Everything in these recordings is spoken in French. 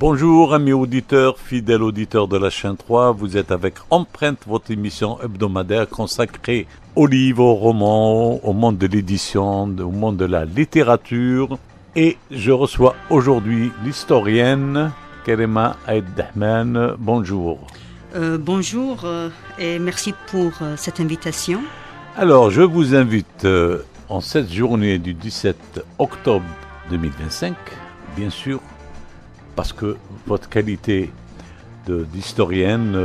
Bonjour amis auditeurs, fidèles auditeurs de la chaîne 3, vous êtes avec Empreinte, votre émission hebdomadaire consacrée aux livres, aux romans, au monde de l'édition, au monde de la littérature. Et je reçois aujourd'hui l'historienne Karima Aïd Dahman. Bonjour. Bonjour et merci pour cette invitation. Alors je vous invite en cette journée du 17 octobre 2025, bien sûr, parce que votre qualité d'historienne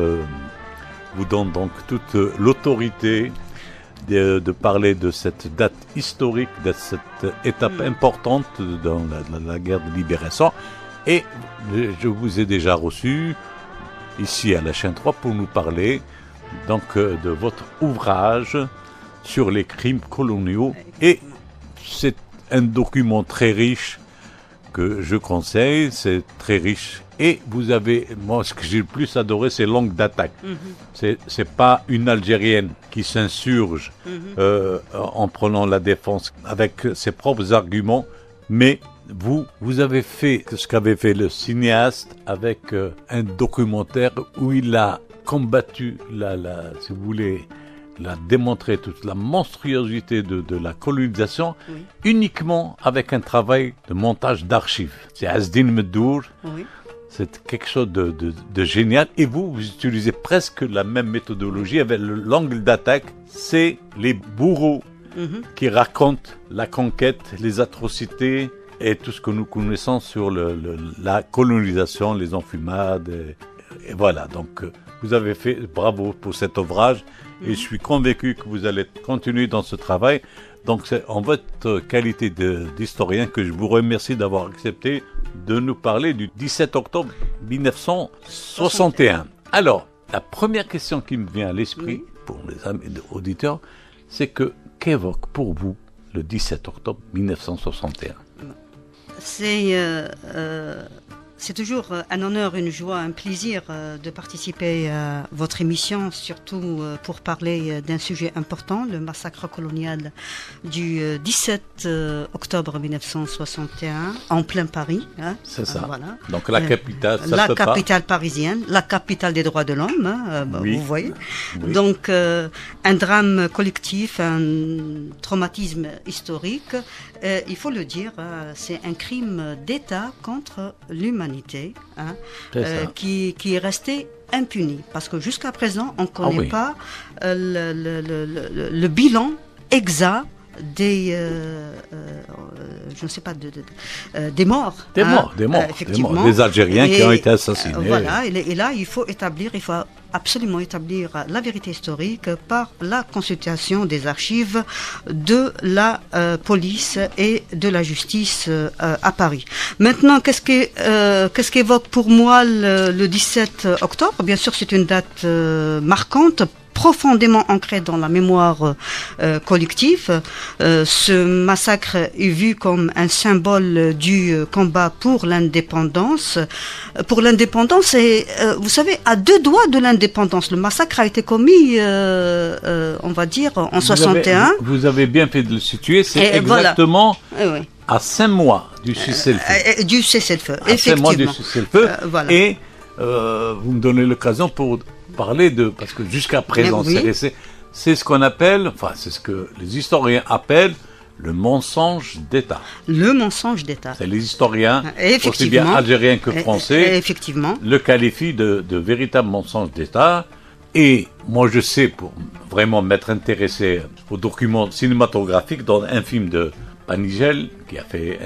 vous donne donc toute l'autorité de parler de cette date historique, de cette étape importante dans la guerre de libération. Et je vous ai déjà reçu ici à la chaîne 3 pour nous parler donc de votre ouvrage sur les crimes coloniaux. Et c'est un document très riche que je conseille, c'est très riche. Et vous avez, moi ce que j'ai le plus adoré, c'est l'angle d'attaque. C'est pas une Algérienne qui s'insurge en prenant la défense avec ses propres arguments, mais vous avez fait ce qu'avait fait le cinéaste avec un documentaire où il a combattu si vous voulez, la démontrer toute la monstruosité de la colonisation, uniquement avec un travail de montage d'archives. C'est Azdine Meddour, c'est quelque chose de génial. Et vous utilisez presque la même méthodologie avec l'angle d'attaque. C'est les bourreaux qui racontent la conquête, les atrocités et tout ce que nous connaissons sur la colonisation, les enfumades. Et voilà, donc vous avez fait, bravo pour cet ouvrage. Et je suis convaincu que vous allez continuer dans ce travail. Donc c'est en votre qualité d'historien que je vous remercie d'avoir accepté de nous parler du 17 octobre 1961. Alors, la première question qui me vient à l'esprit, pour les amis auditeurs, c'est qu'évoque pour vous le 17 octobre 1961 ? C'est toujours un honneur, une joie, un plaisir de participer à votre émission, surtout pour parler d'un sujet important, le massacre colonial du 17 octobre 1961, en plein Paris. Hein, c'est ça. Voilà. Donc la capitale, parisienne, la capitale des droits de l'homme, oui. Vous voyez. Oui. Donc un drame collectif, un traumatisme historique. Il faut le dire, c'est un crime d'État contre l'humanité, qui est resté impuni. Parce que jusqu'à présent, on ne connaît pas le bilan exact des je ne sais pas des morts. Des morts, effectivement. Des Algériens qui ont été assassinés. Voilà, et là, il faut absolument établir la vérité historique par la consultation des archives de la police et de la justice à Paris. Maintenant, qu'est-ce qu'évoque pour moi le 17 octobre ? Bien sûr, c'est une date marquante, profondément ancré dans la mémoire collective. Ce massacre est vu comme un symbole du combat pour l'indépendance. Et vous savez, à 2 doigts de l'indépendance, le massacre a été commis, on va dire, en 61. Vous avez bien fait de le situer, c'est exactement à 5 mois du cessez-le-feu. Du cessez-le-feu, effectivement. 5 mois du cessez-le-feu. Voilà. Et vous me donnez l'occasion pour parler parce que jusqu'à présent, c'est ce qu'on appelle, c'est ce que les historiens appellent le mensonge d'État. Le mensonge d'État. C'est les historiens, aussi bien algériens que français, le qualifient de véritable mensonge d'État. Et moi, je sais, pour vraiment m'être intéressé aux documents cinématographiques, dans un film de Panigel, qui a fait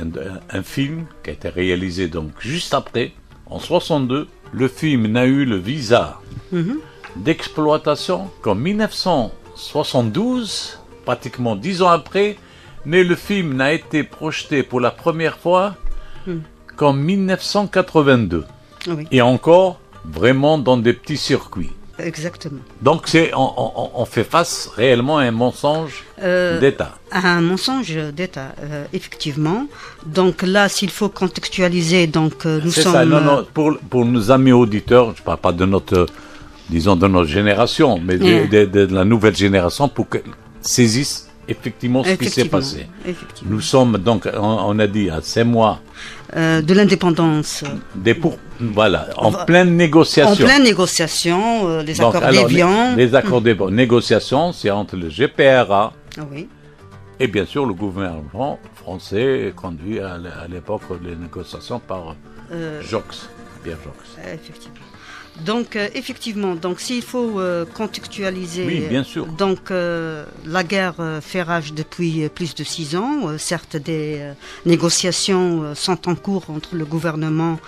un film qui a été réalisé donc juste après, en 62. Le film n'a eu le visa d'exploitation qu'en 1972, pratiquement 10 ans après, mais le film n'a été projeté pour la première fois qu'en 1982. Et encore, vraiment dans des petits circuits. Exactement. Donc on fait face réellement à un mensonge d'État. Un mensonge d'État, effectivement. Donc là, s'il faut contextualiser, donc nous sommes... C'est ça, pour nos amis auditeurs, je ne parle pas de notre génération, mais de la nouvelle génération, pour qu'elles saisissent effectivement ce qui s'est passé. Nous sommes donc, on a dit, à 5 mois de l'indépendance. Voilà, en pleine négociation. En pleine négociation, les Donc, accords alors, d'Évian. les accords d'Évian. Négociation, c'est entre le GPRA Oui. et bien sûr le gouvernement français conduit à l'époque les négociations par Jox, Pierre Jox. Effectivement. Donc, effectivement, donc s'il faut contextualiser, oui, bien sûr. Donc la guerre fait rage depuis plus de 6 ans. Certes, des négociations sont en cours entre le gouvernement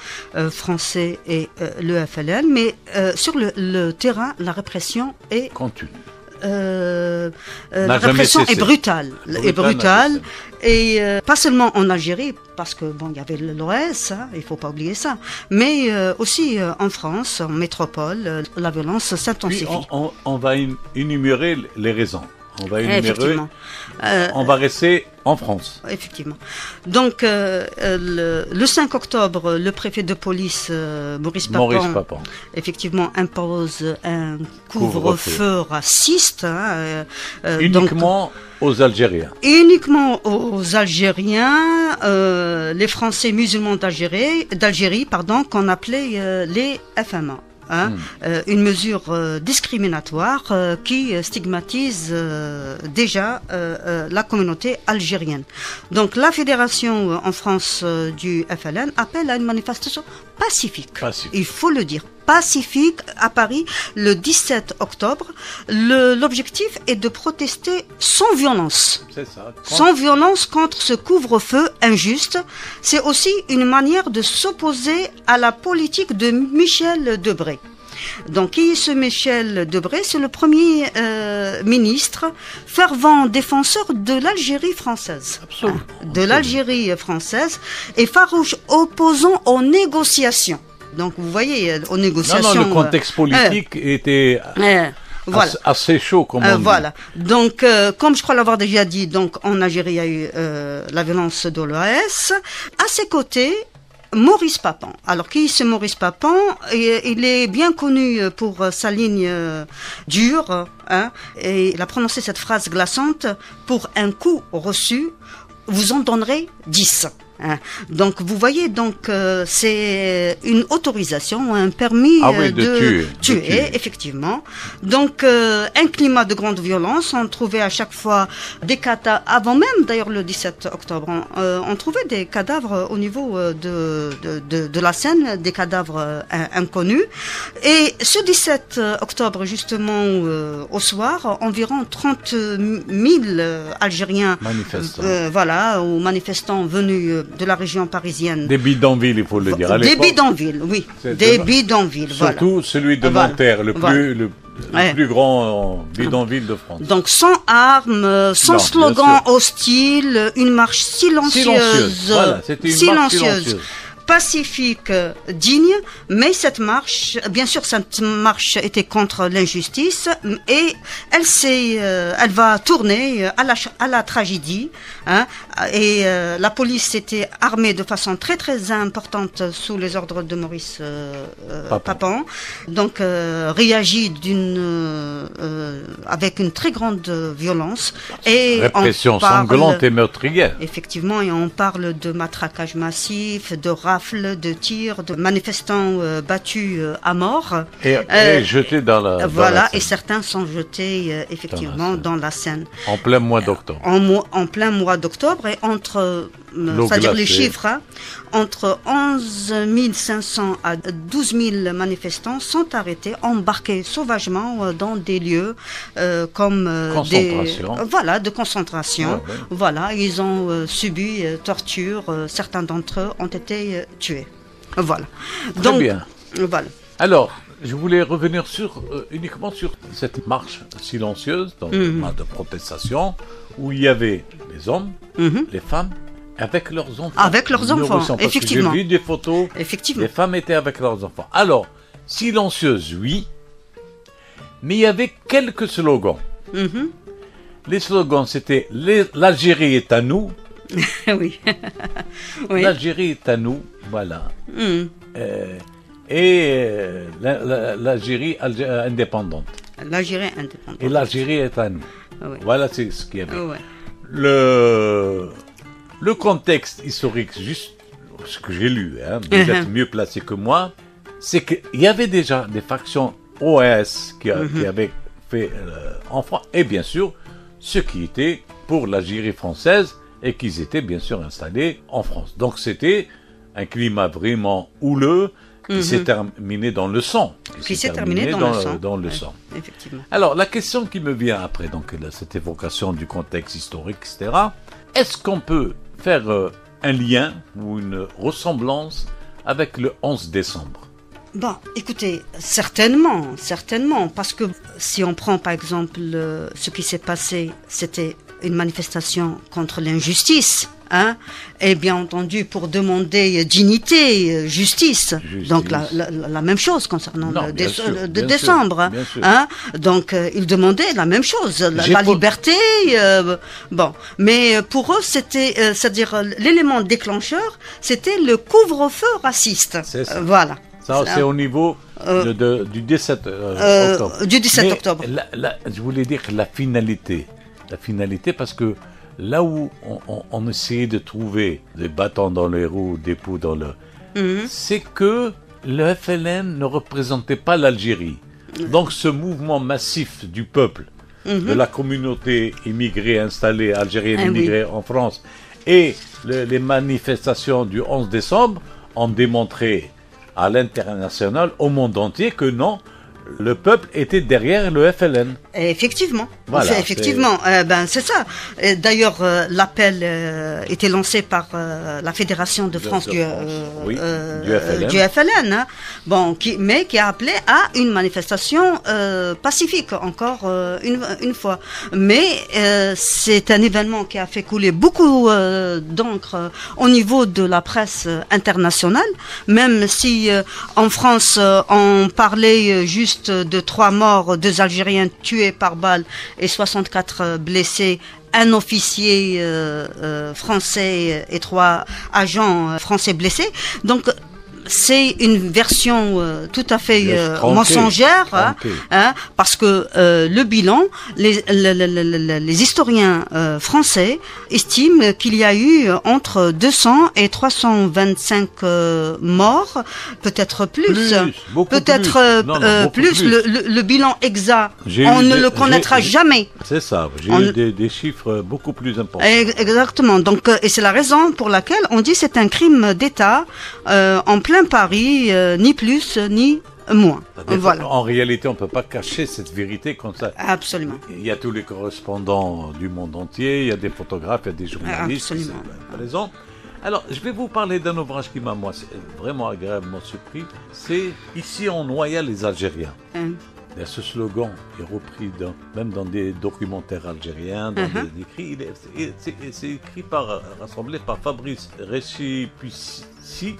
français et le FLN, mais sur le terrain, la répression est continue. La répression est brutale, et pas seulement en Algérie, parce que bon, il y avait l'OS, hein, il faut pas oublier ça, mais aussi en France, en métropole, la violence s'intensifie. On va énumérer les raisons. On va énumérer. On va rester en France. Effectivement. Donc, le 5 octobre, le préfet de police, Maurice Papon, effectivement, impose un couvre-feu raciste. Hein, uniquement aux Algériens. Uniquement aux Algériens, les Français musulmans d'Algérie, qu'on appelait les FMA. Hein, une mesure discriminatoire qui stigmatise déjà la communauté algérienne. Donc la fédération en France du FLN appelle à une manifestation pacifique. Il faut le dire. Pacifique à Paris le 17 octobre. L'objectif est de protester sans violence. C'est ça. Sans violence contre ce couvre-feu injuste. C'est aussi une manière de s'opposer à la politique de Michel Debré. Donc, qui est ce Michel Debré? C'est le premier ministre fervent défenseur de l'Algérie française. Absolument. De l'Algérie française et farouche opposant aux négociations. Donc, vous voyez, aux négociations... Non, le contexte politique était voilà. assez chaud, comme on dit. Voilà. Donc, comme je crois l'avoir déjà dit, donc, en Algérie, il y a eu la violence de l'OAS. À ses côtés, Maurice Papon. Alors, qui c'est Maurice Papon? Il est bien connu pour sa ligne dure, hein, et il a prononcé cette phrase glaçante: pour un coup reçu, vous en donnerez 10. Hein. Donc vous voyez, donc c'est une autorisation, un permis de tuer, effectivement. Donc un climat de grande violence. On trouvait à chaque fois des cadavres, avant même d'ailleurs le 17 octobre, on trouvait des cadavres au niveau de la Seine, des cadavres inconnus. Et ce 17 octobre, justement, au soir, environ 30 000 Algériens, voilà, ou manifestants venus de la région parisienne. Des bidonvilles, il faut le dire. Des bidonvilles, oui. Des bidonvilles, voilà. Surtout celui de Nanterre, le plus grand bidonville de France. Donc sans armes, sans slogan hostile, une marche silencieuse. Voilà, c'était une marche silencieuse. Pacifique, digne, mais cette marche était contre l'injustice et elle va tourner à la tragédie, hein, et la police était armée de façon très très importante sous les ordres de Maurice Papon, donc réagit avec une très grande violence et répression sanglante et meurtrière. Effectivement, et on parle de matraquage massif, de de tirs, de manifestants battus à mort. Et jetés dans la Voilà, dans la et certains sont jetés effectivement dans la Seine. En plein mois d'octobre. En plein mois d'octobre, et entre, c'est-à-dire les chiffres, hein, entre 11 500 à 12 000 manifestants sont arrêtés, embarqués sauvagement dans des lieux comme de concentration. Ouais. Voilà, ils ont subi torture, certains d'entre eux ont été tués. Voilà. Très bien. Voilà. Alors, je voulais revenir uniquement sur cette marche silencieuse, donc de protestation, où il y avait les hommes, les femmes, avec leurs enfants. Avec leurs enfants, effectivement. J'ai vu des photos, les femmes étaient avec leurs enfants. Alors, silencieuse, oui, mais il y avait quelques slogans. Les slogans, c'était « L'Algérie est à nous ». Oui. Oui. L'Algérie est à nous, voilà. L'Algérie indépendante. L'Algérie indépendante. Et l'Algérie est à nous. Oui. Voilà, c'est ce qu'il y avait. Oui. Le contexte historique, juste ce que j'ai lu, hein, vous êtes mieux placé que moi, c'est qu'il y avait déjà des factions OAS qui avaient fait en France, et bien sûr, ceux qui étaient pour l'Algérie française et qui étaient bien sûr installés en France. Donc c'était un climat vraiment houleux qui s'est terminé dans le sang. Qui s'est terminé dans le sang. Effectivement. Alors la question qui me vient après, donc cette évocation du contexte historique, etc., est-ce qu'on peut faire un lien ou une ressemblance avec le 11 décembre? Bon, écoutez, certainement, parce que si on prend par exemple ce qui s'est passé, c'était une manifestation contre l'injustice, hein, et bien entendu pour demander dignité, justice. Donc la même chose concernant décembre, hein. Donc ils demandaient la même chose, la liberté. Bon, mais pour eux c'était, c'est-à-dire l'élément déclencheur, c'était le couvre-feu raciste. C'est ça. Voilà. Ça, c'est au niveau du 17 octobre. Du 17 octobre. Je voulais dire la finalité parce que là où on essayait de trouver des bâtons dans les roues, des poux dans le... c'est que le FLN ne représentait pas l'Algérie. Donc ce mouvement massif du peuple, de la communauté immigrée installée, algérienne immigrée en France, et les manifestations du 11 décembre ont démontré à l'international, au monde entier, que non, le peuple était derrière le FLN. Effectivement, voilà, c'est ça. D'ailleurs, l'appel était lancé par la Fédération de France du FLN, hein, bon, mais qui a appelé à une manifestation pacifique, encore une fois. Mais c'est un événement qui a fait couler beaucoup d'encre au niveau de la presse internationale, même si en France on parlait juste de 3 morts, 2 Algériens tués par balle et 64 blessés, un officier français et 3 agents français blessés. Donc c'est une version tout à fait mensongère, hein, parce que le bilan, les historiens français estiment qu'il y a eu entre 200 et 325 morts, peut-être plus, peut-être plus. Le bilan exact, on ne le connaîtra jamais. C'est ça, j'ai eu des chiffres beaucoup plus importants. Exactement, donc, et c'est la raison pour laquelle on dit que c'est un crime d'État en plein Paris, ni plus ni moins. Voilà. En réalité, on ne peut pas cacher cette vérité comme ça. Absolument. Il y a tous les correspondants du monde entier, il y a des photographes, il y a des journalistes. Absolument. Présents. Alors, je vais vous parler d'un ouvrage qui m'a, moi, vraiment agréablement surpris. C'est « Ici, on noya les Algériens ». Il y a ce slogan qui est repris même dans des documentaires algériens, dans des écrits. C'est écrit rassemblé par Fabrice Récépussi.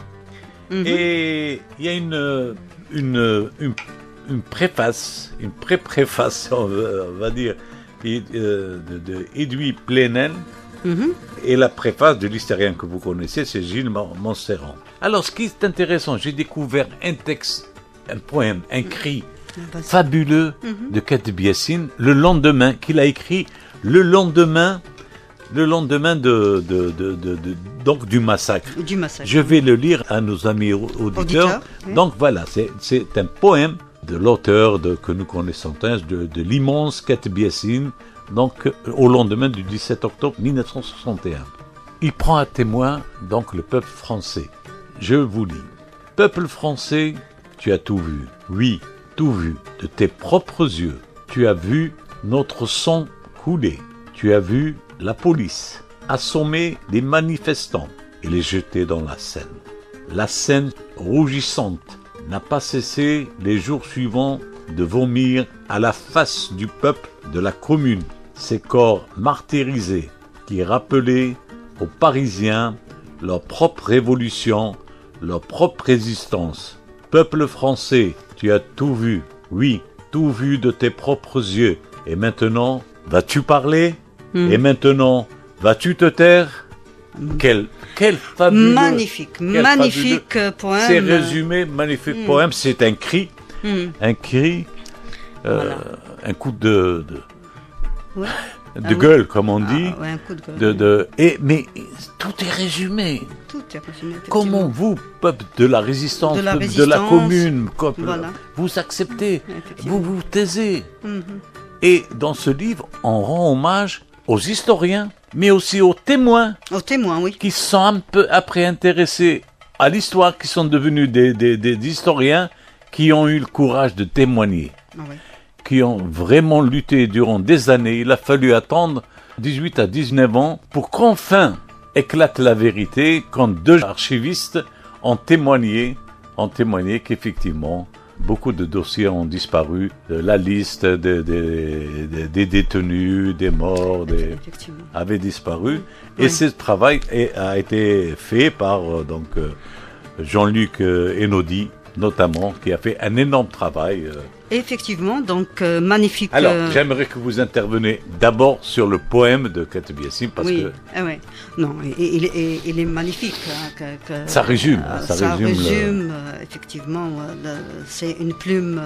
Et il y a une préface, une pré-préface, on va dire, de Edoui Plenel, et la préface de l'historien que vous connaissez, c'est Gilles Montserrat. Alors, ce qui est intéressant, j'ai découvert un texte, un poème, un cri fabuleux de Kateb Yassine, le lendemain, qu'il a écrit le lendemain donc du massacre. Je vais le lire à nos amis auditeurs. Donc voilà, c'est un poème de l'auteur que nous connaissons de l'immense Kateb Yassine, donc au lendemain du 17 octobre 1961. Il prend à témoin donc le peuple français. Je vous lis. Peuple français, tu as tout vu. Oui, tout vu de tes propres yeux. Tu as vu notre sang couler. Tu as vu la police assommer les manifestants et les jeter dans la Seine. La Seine rougissante n'a pas cessé les jours suivants de vomir à la face du peuple de la commune ces corps martyrisés qui rappelaient aux Parisiens leur propre révolution, leur propre résistance. Peuple français, tu as tout vu, oui, tout vu de tes propres yeux. Et maintenant, vas-tu parler ? Et maintenant, vas-tu te taire ? Quel fabuleux... Magnifique poème. C'est résumé, magnifique poème, c'est un cri, un cri, voilà. Un coup de... Ouais. de gueule, comme on dit. Ouais, un coup de gueule. Mais tout est résumé. Tout est résumé. Comment vous, peuple de la résistance, De la peuple de la résistance, commune, voilà. vous acceptez, Effectivement. vous vous taisez. Mhm. Et dans ce livre, on rend hommage aux historiens, mais aussi aux témoins Aux témoins, oui. qui se sont un peu après intéressés à l'histoire, qui sont devenus des historiens qui ont eu le courage de témoigner, Ah, ouais. qui ont vraiment lutté durant des années. Il a fallu attendre 18 à 19 ans pour qu'enfin éclate la vérité quand 2 archivistes ont témoigné qu'effectivement beaucoup de dossiers ont disparu, la liste des détenus, des morts, Effectivement. avait disparu. Et Oui. ce travail a été fait par Jean-Luc Enodi, notamment, qui a fait un énorme travail. Effectivement, donc magnifique. Alors, j'aimerais que vous interveniez d'abord sur le poème de Kateb Yassine, parce oui, que ouais. Non, il est magnifique. Hein, ça résume. ça résume effectivement. C'est une plume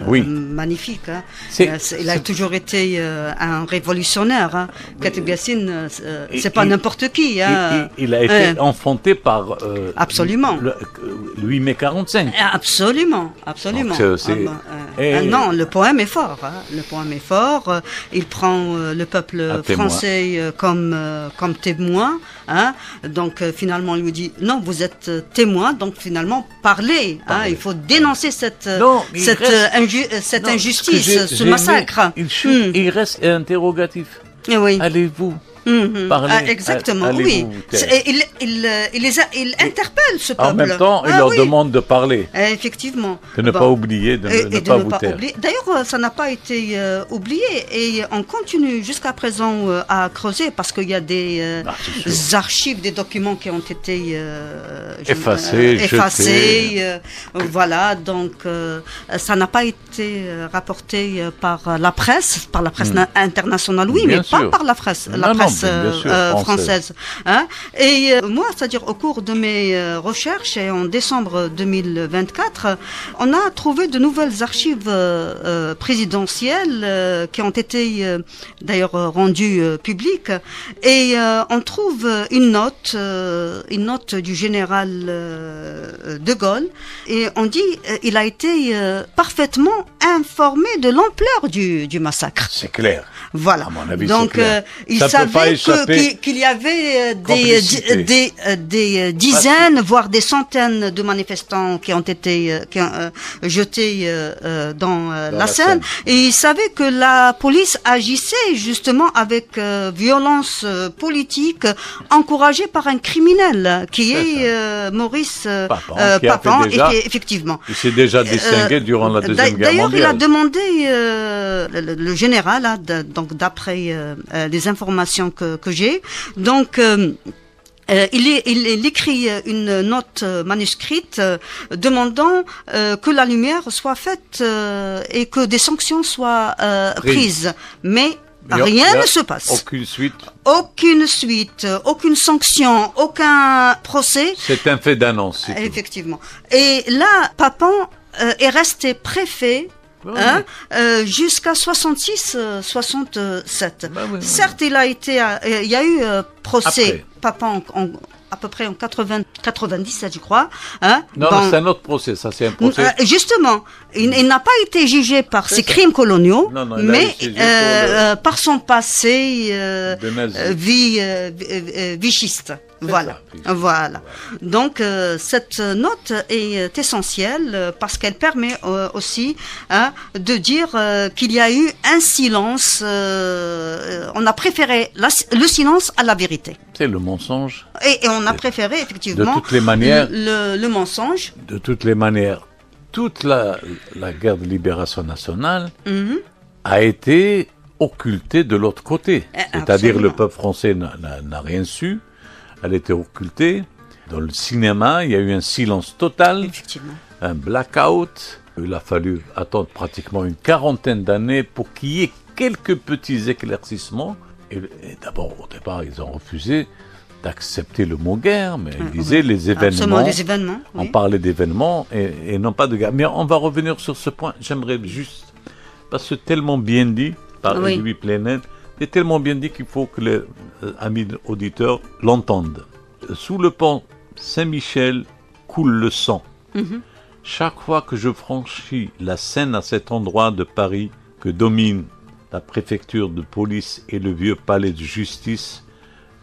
Oui. magnifique. Hein. C'est- Il a c'est- toujours été un révolutionnaire. Hein. Kateb Yassine, Et- c'est pas et- n'importe qui. Hein. il a été enfanté par Absolument. le 8 mai 45. Absolument. Donc, c'est- Et- non, le poème est fort. Hein. Le poème est fort. Il prend le peuple Un témoin. français comme témoin. Hein. Donc finalement, il lui dit non, vous êtes témoin. Donc finalement, parlez. Hein. Parlez. Il faut dénoncer cette Non, mais il reste- cette Non, injustice, ce que ce j'ai aimé, massacre. il chute, et il reste interrogatif. Eh oui. Allez-vous Mhm. parler, Ah, exactement, allez-vous oui. vous taire. Il interpelle ce peuple. En même temps, il Ah, leur oui. demande de parler, Effectivement. de ne Bon. pas oublier, de ne Et pas de vous ne pas taire. oublier. D'ailleurs, ça n'a pas été oublié et on continue jusqu'à présent à creuser parce qu'il y a des Ah, c'est sûr. archives, des documents qui ont été Effacés, effacés. jetés. Voilà, donc ça n'a pas été rapporté par la presse internationale, oui, Bien mais sûr. pas par la presse, Non, non, bien sûr, française. française. Hein. Et moi, c'est-à-dire au cours de mes recherches et en décembre 2024, on a trouvé de nouvelles archives présidentielles qui ont été d'ailleurs rendues publiques et on trouve une note du général de Gaulle et on dit il a été parfaitement informé de l'ampleur du massacre. C'est clair. Voilà. À mon avis, donc c'est clair. il Ça peut pas savait échapper. qu'il y avait Complicité. des dizaines, voire des centaines de manifestants qui ont été jetés dans la Seine. Et il savait que la police agissait justement avec violence politique, encouragée par un criminel qui est Maurice Papan, qui a Papan, fait déjà- et qui, effectivement. Il s'est déjà distingué durant la Deuxième Guerre D'ailleurs, il a mondiale. demandé, le général, hein, donc d'après les informations que j'ai, donc il écrit une note manuscrite demandant que la lumière soit faite et que des sanctions soient prises. Mais Il y a- rien il y a ne se passe. Aucune suite. Aucune suite, aucune sanction, aucun procès. C'est un fait d'annonce. c'est tout. Effectivement. Et là, Papan est resté préfet Ouais, hein, jusqu'à 66-67. Bah oui, oui. Certes, il y a eu procès Après. Papan à peu près en 97, je crois. Hein, Non, dans- c'est un autre procès. Ça, c'est un procès. Justement, il n'a pas été jugé par ses crimes coloniaux, Non, non, il a mais été jugé pour par son passé De nazi. vichiste. C'est Voilà, ça, oui. voilà. Donc cette note est essentielle parce qu'elle permet aussi hein, de dire qu'il y a eu un silence. On a préféré le silence à la vérité. C'est le mensonge. Et on a préféré effectivement De toutes les manières. le mensonge. De toutes les manières, toute la guerre de libération nationale Mhm. a été occultée de l'autre côté. C'est-à-dire Absolument. le peuple français n'a rien su. Elle était occultée. Dans le cinéma, il y a eu un silence total, Effectivement. un blackout. Il a fallu attendre pratiquement une quarantaine d'années pour qu'il y ait quelques petits éclaircissements. Et d'abord, au départ, ils ont refusé d'accepter le mot guerre, mais ils disaient les Absolument, événements. des événements. On Oui. parlait d'événements et non pas de guerre. Mais on va revenir sur ce point. J'aimerais juste, parce que tellement bien dit par Oui. Louis Plenel, est tellement bien dit qu'il faut que les amis auditeurs l'entendent. Sous le pont Saint-Michel coule le sang. Chaque fois que je franchis la Seine à cet endroit de Paris que domine la préfecture de police et le vieux palais de justice,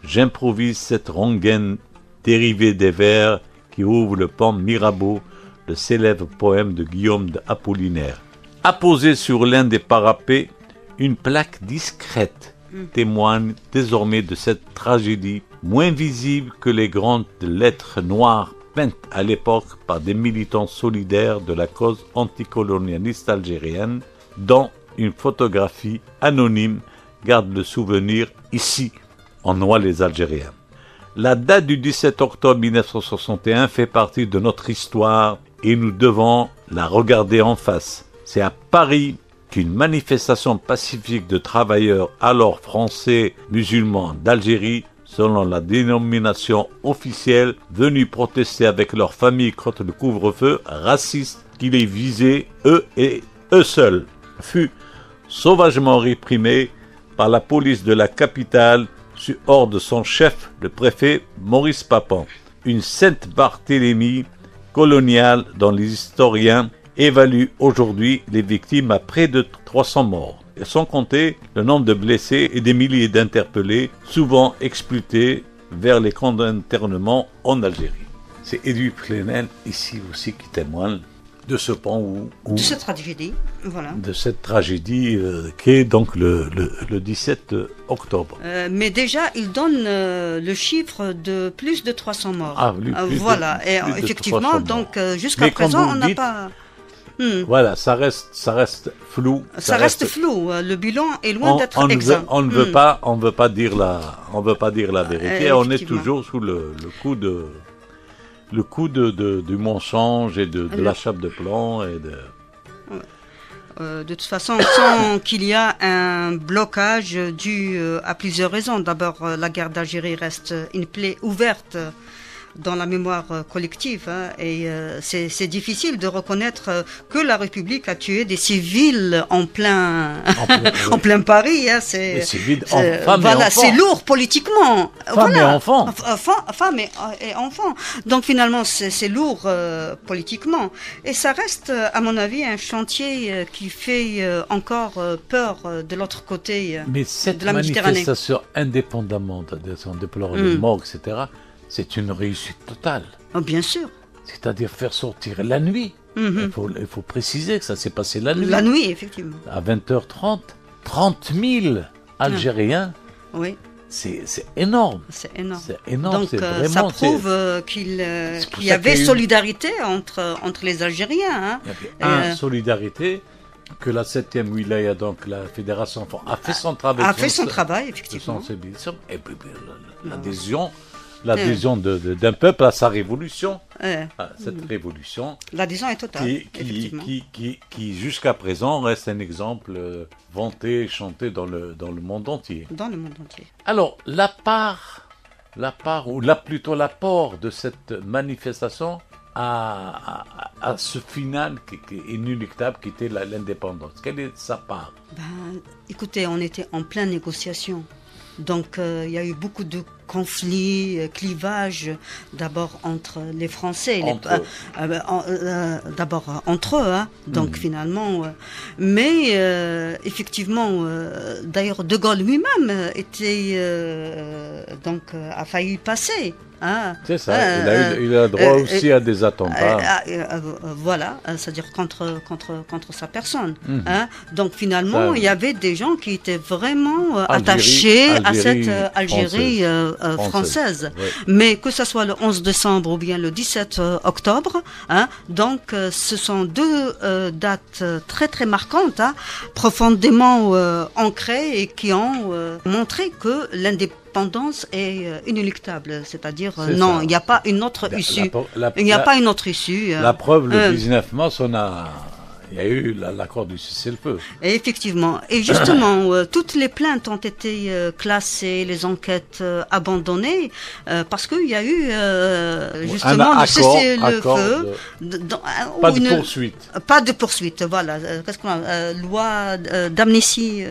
j'improvise cette rengaine dérivée des vers qui ouvre le pont Mirabeau, le célèbre poème de Guillaume d'Apollinaire. Apposée sur l'un des parapets, une plaque discrète témoigne désormais de cette tragédie, moins visible que les grandes lettres noires peintes à l'époque par des militants solidaires de la cause anticolonialiste algérienne, dont une photographie anonyme garde le souvenir ici, en noie les Algériens. La date du 17 octobre 1961 fait partie de notre histoire et nous devons la regarder en face. C'est à Paris qu'une manifestation pacifique de travailleurs alors français musulmans d'Algérie, selon la dénomination officielle, venus protester avec leurs familles contre le couvre-feu raciste qui les visait, eux et eux seuls, fut sauvagement réprimée par la police de la capitale sur ordre de son chef, le préfet Maurice Papin. Une Sainte-Barthélemy coloniale dont les historiens évaluent aujourd'hui les victimes à près de 300 morts. Et sans compter le nombre de blessés et des milliers d'interpellés, souvent expulsés vers les camps d'internement en Algérie. C'est Edwy Plenel ici aussi qui témoigne de ce pont de cette tragédie, voilà. De cette tragédie qui est donc le 17 octobre. Mais déjà, il donne le chiffre de plus de 300 morts. Ah, voilà, et effectivement, donc jusqu'à présent, on n'a pas... Voilà, ça reste flou. Ça reste flou. Le bilan est loin d'être exact. On ne veut pas dire la vérité. On est toujours sous le coup du mensonge et de la chape de plomb et de toute façon, sans qu'il y a un blocage dû à plusieurs raisons. D'abord, la guerre d'Algérie reste une plaie ouverte dans la mémoire collective, et c'est difficile de reconnaître que la République a tué des civils en plein Paris. Des civils, femmes et enfants. C'est lourd politiquement. Femmes et enfants. Femmes et enfants. Donc finalement, c'est lourd politiquement. Et ça reste, à mon avis, un chantier qui fait encore peur de l'autre côté Mais cette de la Méditerranée. Manifestation, indépendamment de son déplore de mort, etc., c'est une réussite totale. Oh, bien sûr. C'est-à-dire faire sortir la nuit. Il faut préciser que ça s'est passé la nuit. La nuit, effectivement. À 20h30, 30 000 Algériens. Oui. C'est énorme. C'est énorme. C'est énorme. Donc vraiment, ça prouve qu'il y avait solidarité entre les Algériens. Il y avait solidarité, que la 7e wilaya, donc la fédération, a fait son travail. A fait son travail, effectivement. Et puis l'adhésion d'un peuple à sa révolution, cette révolution. L'adhésion est totale, qui jusqu'à présent reste un exemple vanté et chanté dans le monde entier. Dans le monde entier. Alors, plutôt l'apport de cette manifestation à ce final qui est inéluctable, qui était l'indépendance. Quelle est sa part? Écoutez, on était en pleine négociation. Donc, il y a eu beaucoup de conflits, clivages, d'abord entre les Français, d'abord entre eux, donc finalement. Mais effectivement, d'ailleurs, De Gaulle lui-même a failli passer. C'est ça, il a droit aussi à des attentats. Voilà, c'est-à-dire contre sa personne. Donc finalement, il y avait des gens qui étaient vraiment attachés à cette Algérie française. Ouais. Mais que ce soit le 11 décembre ou bien le 17 octobre, donc ce sont deux dates très très marquantes, profondément ancrées et qui ont montré que l'indépendance est inéluctable, c'est-à-dire il n'y a pas une autre issue. Il n'y a pas une autre issue. La preuve, le 19 mars, il y a eu l'accord du cessez-le-feu. Effectivement. Et justement, toutes les plaintes ont été classées, les enquêtes abandonnées, parce qu'il y a eu justement le cessez-le-feu. Pas de poursuite. Pas de poursuite, voilà. Qu'est-ce qu'on a loi d'amnistie,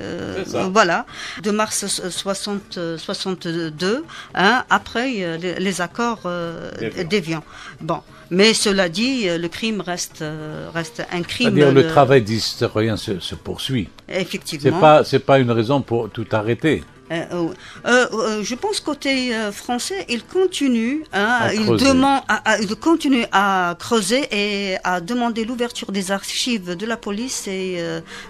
voilà, de mars 62, après les accords d'Évian. Bon. Mais cela dit, le crime reste un crime. C'est-à-dire le travail d'historien se poursuit. Effectivement. C'est pas une raison pour tout arrêter. Je pense côté français, il continue, il continue à creuser et à demander l'ouverture des archives de la police et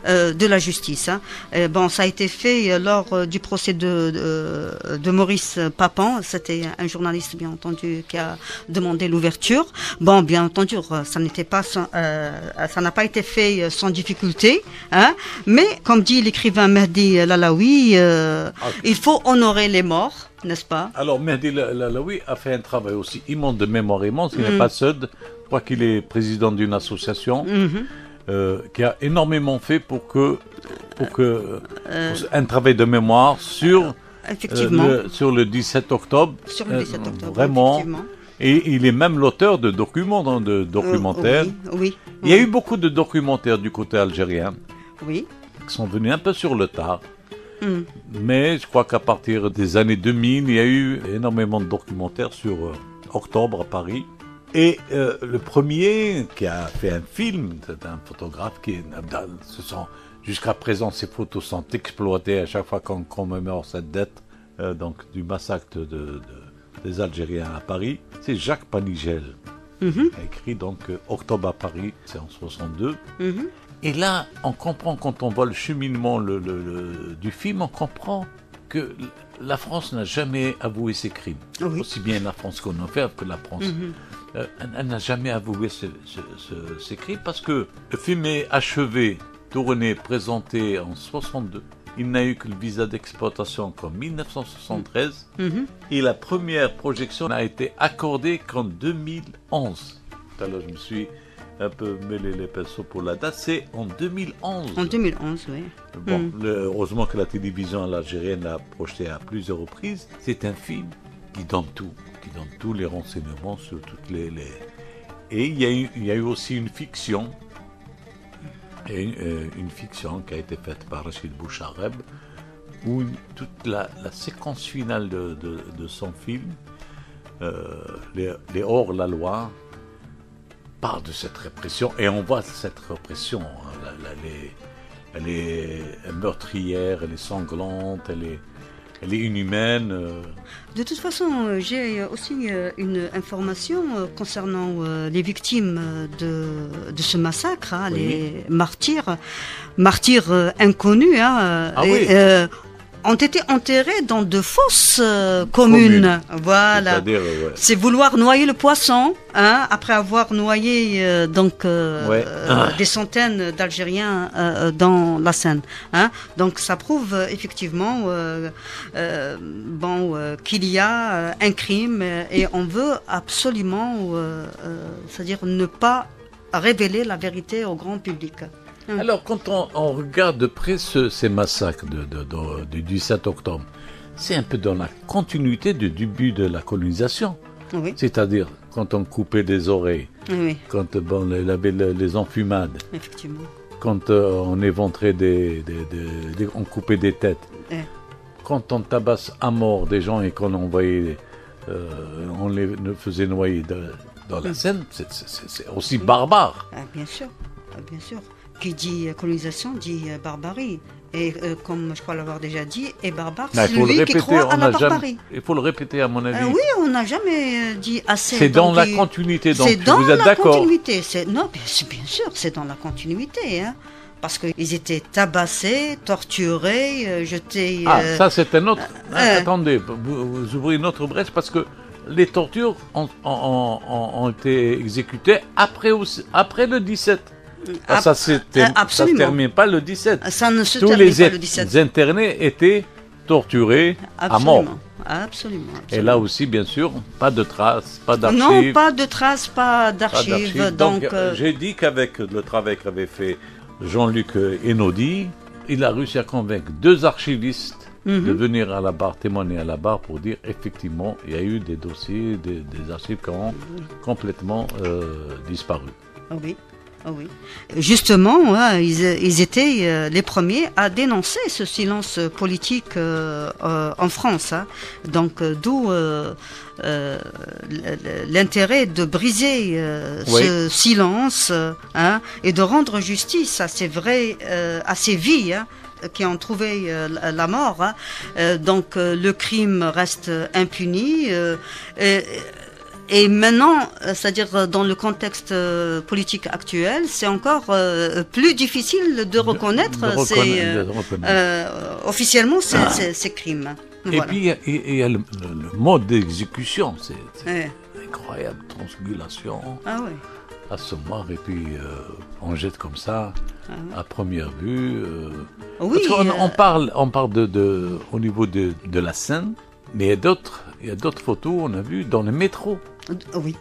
de la justice. Et bon, ça a été fait lors du procès de Maurice Papin. C'était un journaliste, bien entendu, qui a demandé l'ouverture. Bon, bien entendu, ça n'a pas été fait sans difficulté. Mais comme dit l'écrivain Mehdi Lalaoui, il faut honorer les morts, n'est-ce pas? Alors, Mehdi Lalaoui a fait un travail aussi immense de mémoire immense. Il n'est pas seul. Je crois qu'il est président d'une association qui a énormément fait pour un travail de mémoire sur le 17 octobre. Sur le 17 octobre, vraiment. Et il est même l'auteur de documentaires. Oui. Il y a eu beaucoup de documentaires du côté algérien. Oui. Qui sont venus un peu sur le tard. Mais je crois qu'à partir des années 2000, il y a eu énormément de documentaires sur Octobre à Paris. Et le premier qui a fait un film, c'est un photographe jusqu'à présent, ces photos sont exploitées à chaque fois qu'on commémore cette date donc du massacre des Algériens à Paris. C'est Jacques Panigel qui a écrit donc Octobre à Paris, c'est en 62. Et là, on comprend, quand on voit le cheminement du film, on comprend que la France n'a jamais avoué ses crimes. Oui. Aussi bien la France qu'on a fait que la France. Elle n'a jamais avoué ses crimes parce que le film est achevé, tourné, présenté en 62. Il n'a eu que le visa d'exploitation qu'en 1973. Et la première projection n'a été accordée qu'en 2011. Alors je me suis un peu mêlé les pinceaux pour la date, c'est en 2011. En 2011, oui. Bon, heureusement que la télévision algérienne l'a projeté à plusieurs reprises. C'est un film qui donne tous les renseignements sur toutes les... Et il y a eu aussi une fiction, une fiction qui a été faite par Rachid Bouchareb, où toute la séquence finale de son film, les hors-la-loi, parle de cette répression, et on voit cette répression, elle est meurtrière, elle est sanglante, elle est inhumaine. De toute façon, j'ai aussi une information concernant les victimes de ce massacre, les martyrs inconnus. Ont été enterrés dans de fausses communes. Voilà. C'est vouloir noyer le poisson, après avoir noyé des centaines d'Algériens dans la Seine. Donc ça prouve effectivement qu'il y a un crime et on veut absolument, c'est-à-dire ne pas révéler la vérité au grand public. Alors, quand on regarde de près ces massacres du 17 octobre, c'est un peu dans la continuité du début de la colonisation. Oui. C'est-à-dire, quand on coupait des oreilles, quand il y avait les enfumades, effectivement. Quand on éventrait on coupait des têtes, quand on tabasse à mort des gens et qu'on envoyait, on les faisait noyer dans la Seine, c'est aussi barbare. Bien sûr. Qui dit colonisation dit barbarie. Et comme je crois l'avoir déjà dit, est barbare celui qui croit à la barbarie. Il faut le répéter à mon avis. Oui, on n'a jamais dit assez. C'est dans la continuité, donc vous êtes d'accord? Continuité. Non, bien sûr, c'est dans la continuité. Parce qu'ils étaient tabassés, torturés, jetés... ça c'est un autre... attendez, vous ouvrez une autre brèche parce que les tortures ont été exécutées après le 17. Ça ne se termine pas le 17. Ça ne se termine pas le 17. Tous les internés étaient torturés à mort. absolument. Et là aussi, bien sûr, pas de traces, pas d'archives. Non, pas de traces, pas d'archives. Donc, j'ai dit qu'avec le travail qu'avait fait Jean-Luc Enaudi, il a réussi à convaincre 2 archivistes de venir à la barre, témoigner à la barre pour dire effectivement, il y a eu des dossiers, des archives qui ont complètement disparu. Oui. Oui. Justement, ils étaient les premiers à dénoncer ce silence politique en France. Donc, d'où l'intérêt de briser ce silence et de rendre justice à ces vies qui ont trouvé la mort. Donc, le crime reste impuni. Et maintenant, c'est-à-dire dans le contexte politique actuel, c'est encore plus difficile de reconnaître, officiellement ces crimes. Et puis, il y a le mode d'exécution, c'est incroyable, transgulation, assommoir, et puis on jette comme ça, à première vue. Oui, parce on parle au niveau de la scène, mais il y a d'autres photos, on a vu dans le métro. Oui.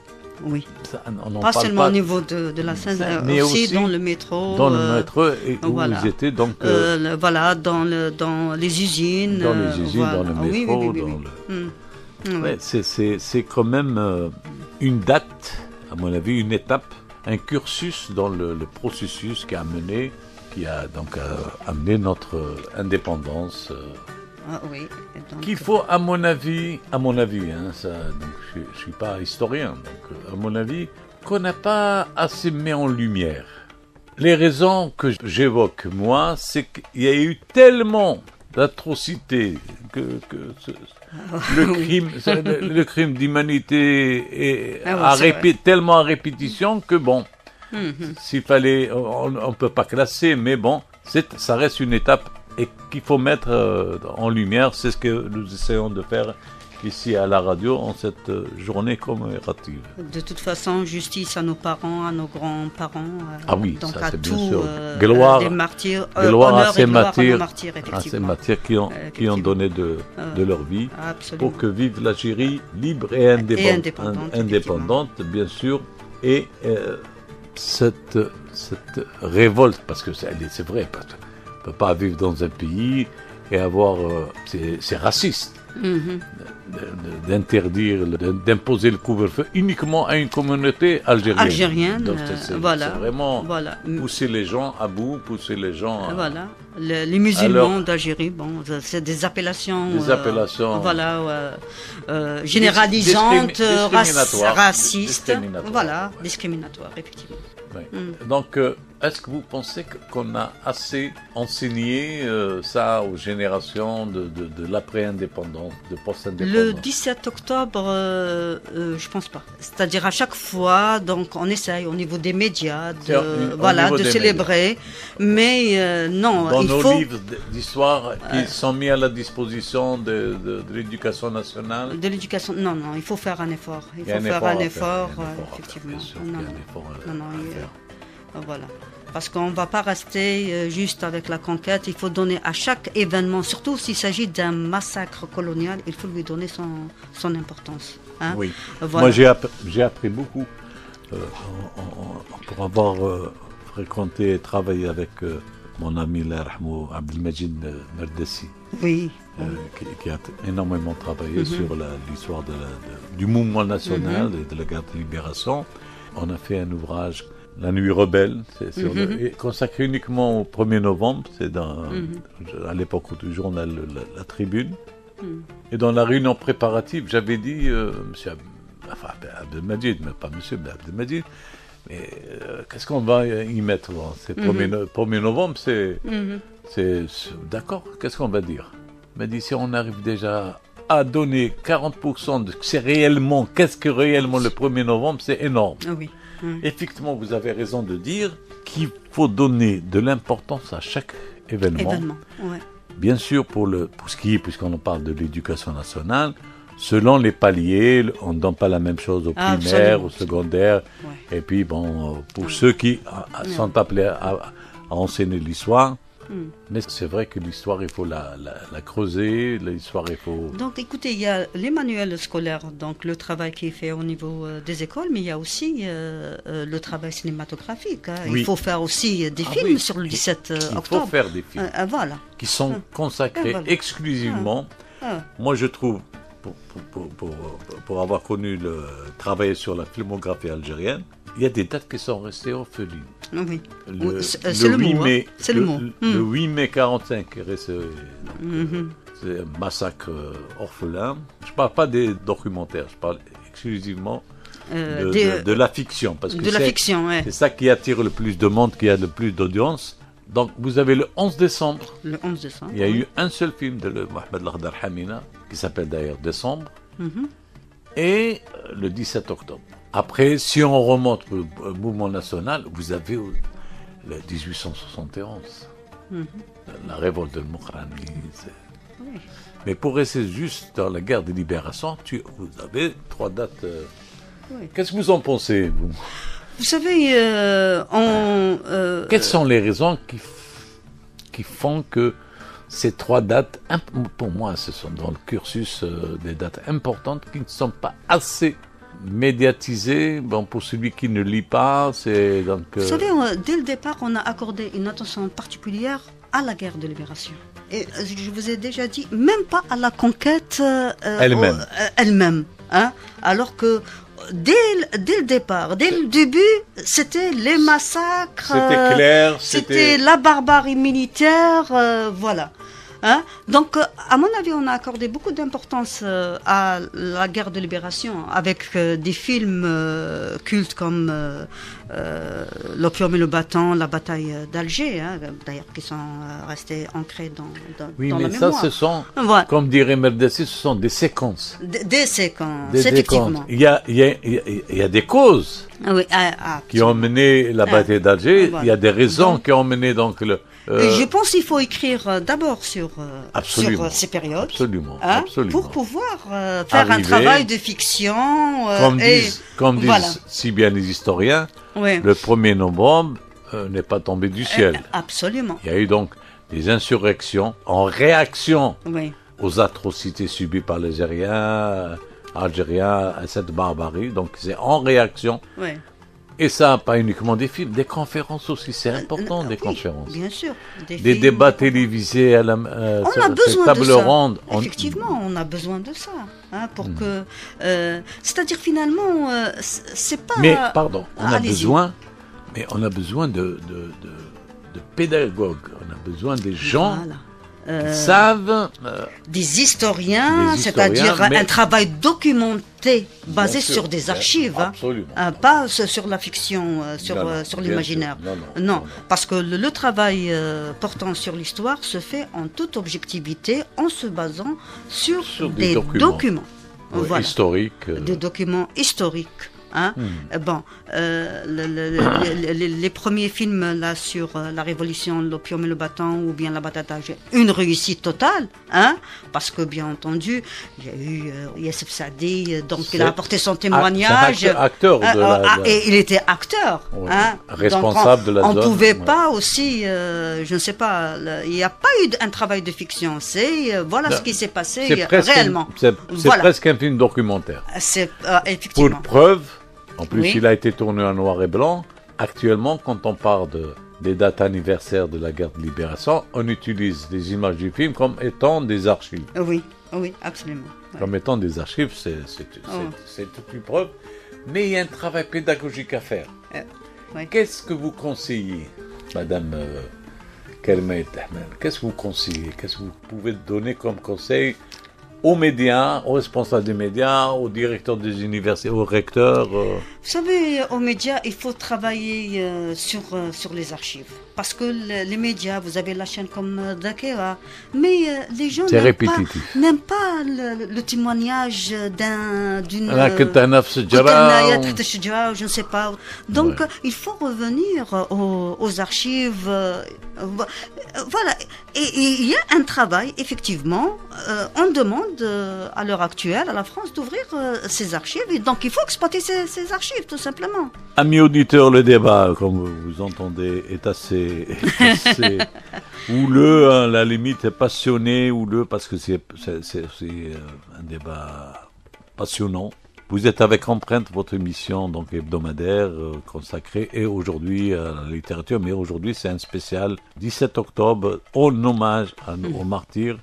Ça, pas seulement au niveau de la scène, mais aussi dans le métro. Dans le métro, où ils étaient donc... dans les usines. Dans les usines, dans le métro. C'est quand même une date, à mon avis, une étape, un cursus dans le processus qui a donc amené notre indépendance. Qu'il faut, à mon avis, donc je ne suis pas historien, donc à mon avis, qu'on n'a pas assez mis en lumière. Les raisons que j'évoque, moi, c'est qu'il y a eu tellement d'atrocités que le crime d'humanité est tellement à répétition que bon, s'il fallait, on ne peut pas classer, mais bon, ça reste une étape et qu'il faut mettre en lumière. C'est ce que nous essayons de faire ici à la radio en cette journée commémorative. De toute façon, justice à nos parents, à nos grands-parents. Oui, donc ça à c'est tous, bien sûr. Gloire, des martyrs, gloire à ces martyrs, qui ont donné de leur vie pour que vive l'Algérie libre et indépendante, bien sûr. Et cette révolte, parce que c'est vrai, parce que on ne peut pas vivre dans un pays et avoir... c'est raciste d'interdire, d'imposer le couvre-feu uniquement à une communauté algérienne. Donc c'est vraiment pousser les gens à bout, pousser les gens à... Voilà. Les musulmans d'Algérie, c'est des appellations généralisantes, racistes, discriminatoires, effectivement. Donc, est-ce que vous pensez qu'on a assez enseigné ça aux générations de l'après-indépendance, de post-indépendance? Le 17 octobre, je pense pas. C'est-à-dire à chaque fois, donc on essaye au niveau des médias de célébrer, mais non. Dans nos livres d'histoire, ils sont mis à la disposition de l'éducation nationale. De l'éducation, non, il faut faire un effort. Il faut faire un effort, effectivement. Voilà. Parce qu'on ne va pas rester juste avec la conquête, il faut donner à chaque événement, surtout s'il s'agit d'un massacre colonial, il faut lui donner son importance. Oui. Moi j'ai appris beaucoup pour avoir fréquenté et travaillé avec mon ami Abdelmajid Merdessi, qui a énormément travaillé sur l'histoire du mouvement national et de la guerre de libération. On a fait un ouvrage, La Nuit rebelle, consacré uniquement au 1er novembre, c'est à l'époque du journal La Tribune. Et dans la réunion préparative, j'avais dit, Abdelmajid, mais pas monsieur Abdelmajid, mais qu'est-ce qu'on va y mettre? C'est 1er novembre, c'est d'accord, qu'est-ce qu'on va dire? Il m'a dit, si on arrive déjà à donner 40% de qu'est-ce que réellement le 1er novembre, c'est énorme. Effectivement, vous avez raison de dire qu'il faut donner de l'importance à chaque événement. Bien sûr, pour ce qui est, puisqu'on parle de l'éducation nationale, selon les paliers, on ne donne pas la même chose au primaire, au secondaire. Et puis, pour ceux qui sont appelés à enseigner l'histoire, Mais c'est vrai que l'histoire, il faut la creuser, l'histoire, il faut... Donc écoutez, il y a les manuels scolaires, donc le travail qui est fait au niveau des écoles, mais il y a aussi le travail cinématographique. Hein. Oui. Il faut faire aussi des films sur le 17 octobre. Il faut faire des films voilà. qui sont consacrés Voilà. exclusivement. Moi, je trouve, pour avoir travaillé sur la filmographie algérienne, il y a des dates qui sont restées orphelines. Oui. C'est le 8 mot. mai, C'est le mot. Le 8 mai 45 est resté. C'est un massacre orphelin. Je ne parle pas des documentaires, je parle exclusivement de la fiction. Parce que de la fiction, ouais. c'est ça qui attire le plus de monde, qui a le plus d'audience. Donc, vous avez le 11 décembre. Le 11 décembre. Il y a eu un seul film de Mohamed Lakhdar Hamina, qui s'appelle d'ailleurs Décembre, et le 17 octobre. Après, si on remonte au mouvement national, vous avez le 1871, la révolte de Mokrani. Oui. Mais pour rester juste dans la guerre de libération, vous avez 3 dates. Oui. Qu'est-ce que vous en pensez, vous? Vous savez, Quelles sont les raisons qui font que ces 3 dates, pour moi, ce sont dans le cursus des dates importantes qui ne sont pas assez médiatisées. Bon, pour celui qui ne lit pas, c'est donc... Vous savez, dès le départ, on a accordé une attention particulière à la guerre de libération. Et je vous ai déjà dit, même pas à la conquête elle-même. Hein, alors que dès le départ, dès le début, c'était les massacres. C'était clair. C'était la barbarie militaire, voilà. Hein? Donc, à mon avis, on a accordé beaucoup d'importance à la guerre de libération avec des films cultes comme L'Opium et le Bâton, La bataille d'Alger, hein, d'ailleurs, qui sont restés ancrés dans oui, dans mais la mémoire. Ça, ce sont, voilà. Comme dirait Merdessi, ce sont des séquences. Des séquences, Séquences. effectivement. Il y a des causes Oui, qui ont mené la bataille d'Alger. Voilà. Il y a des raisons qui ont mené donc le... Je pense qu'il faut écrire d'abord sur ces périodes, absolument, hein, absolument. pour pouvoir faire un travail de fiction. Comme voilà. disent si bien les historiens, Oui. le 1er novembre n'est pas tombé du ciel. Absolument. Il y a eu donc des insurrections en réaction Oui. aux atrocités subies par les Algériens à cette barbarie. Donc c'est en réaction. Oui. Et ça, pas uniquement des films, des conférences aussi, c'est important, des conférences. Bien sûr. Des débats télévisés à on a besoin table de ça. ronde. Effectivement, on a besoin de ça. Hein, pour que, c'est-à-dire finalement, c'est pas... Mais, pardon, on a allez-y. besoin de pédagogues, on a besoin des gens Voilà. qui savent... des historiens, c'est-à-dire mais- un travail documenté basé Bien sûr, sur des archives, hein. absolument. Pas sur la fiction, sur Non, l'imaginaire. bien sûr. Non. Parce que le travail portant sur l'histoire se fait en toute objectivité en se basant sur des des documents. Ouais, Voilà. historiques. Des documents historiques. Hein? Bon, les premiers films là sur la révolution, l'opium et le bâton ou bien la bataille d'Alger, une réussite totale, hein? Parce que bien entendu, il y a eu Youssef Saadi, donc il a apporté son témoignage. C'est un acteur de et il était acteur, Oui, hein? responsable Donc de la on zone. pouvait Ouais. pas aussi, je ne sais pas, il n'y a pas eu un travail de fiction. C'est voilà Non, ce qui s'est passé C'est presque réellement. c'est Voilà. presque un film documentaire. C'est Pour effectivement. preuve, en plus Oui. il a été tourné en noir et blanc. Actuellement, quand on parle des dates anniversaires de la guerre de libération, on utilise des images du film comme étant des archives. Oui, absolument. Ouais. Comme étant des archives, c'est toute une preuve. Mais il y a un travail pédagogique à faire. Ouais. Qu'est-ce que vous conseillez, Madame Kelmet Ahmed? Qu'est-ce que vous conseillez? Qu'est-ce que vous pouvez donner comme conseil aux médias, aux responsables des médias, aux directeurs des universités, aux recteurs Vous savez, aux médias, il faut travailler sur les archives. Parce que les médias, vous avez la chaîne comme Dakera, mais les gens C'est répétitif. n'aiment pas le témoignage d'une... أنا كنت أنا في كنت الشجرة هنايا تحت الشجرة, je ne sais pas. Donc, il faut revenir aux archives. Voilà. Et il y a un travail, effectivement, on demande à l'heure actuelle à la France d'ouvrir ses archives, et donc il faut exploiter ces archives, tout simplement. Amis auditeurs, le débat, comme vous entendez, est assez houleux, hein, la limite est passionné, houleux, parce que c'est un débat passionnant. Vous êtes avec Empreinte, votre émission donc hebdomadaire consacrée et aujourd'hui à la littérature, mais aujourd'hui c'est un spécial 17 octobre en hommage aux martyrs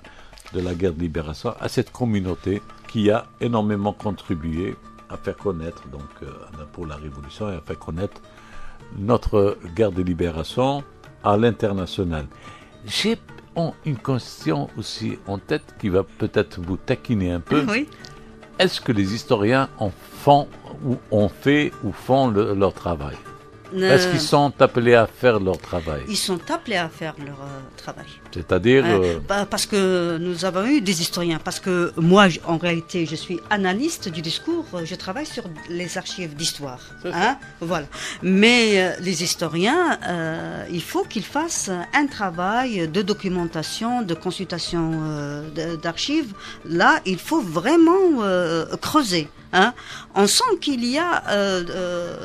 de la guerre de libération, à cette communauté qui a énormément contribué à faire connaître donc pour la Révolution et à faire connaître notre guerre de libération à l'international. J'ai une question aussi en tête qui va peut-être vous taquiner un peu. Oui. Est-ce que les historiens font leur travail? Est-ce qu'ils sont appelés à faire leur travail? Ils sont appelés à faire leur travail. C'est-à-dire parce que nous avons eu des historiens. Parce que moi, en réalité, je suis analyste du discours. Je travaille sur les archives d'histoire. Hein, voilà. Mais les historiens, il faut qu'ils fassent un travail de documentation, de consultation d'archives. Là, il faut vraiment creuser. Hein. On sent qu'il y a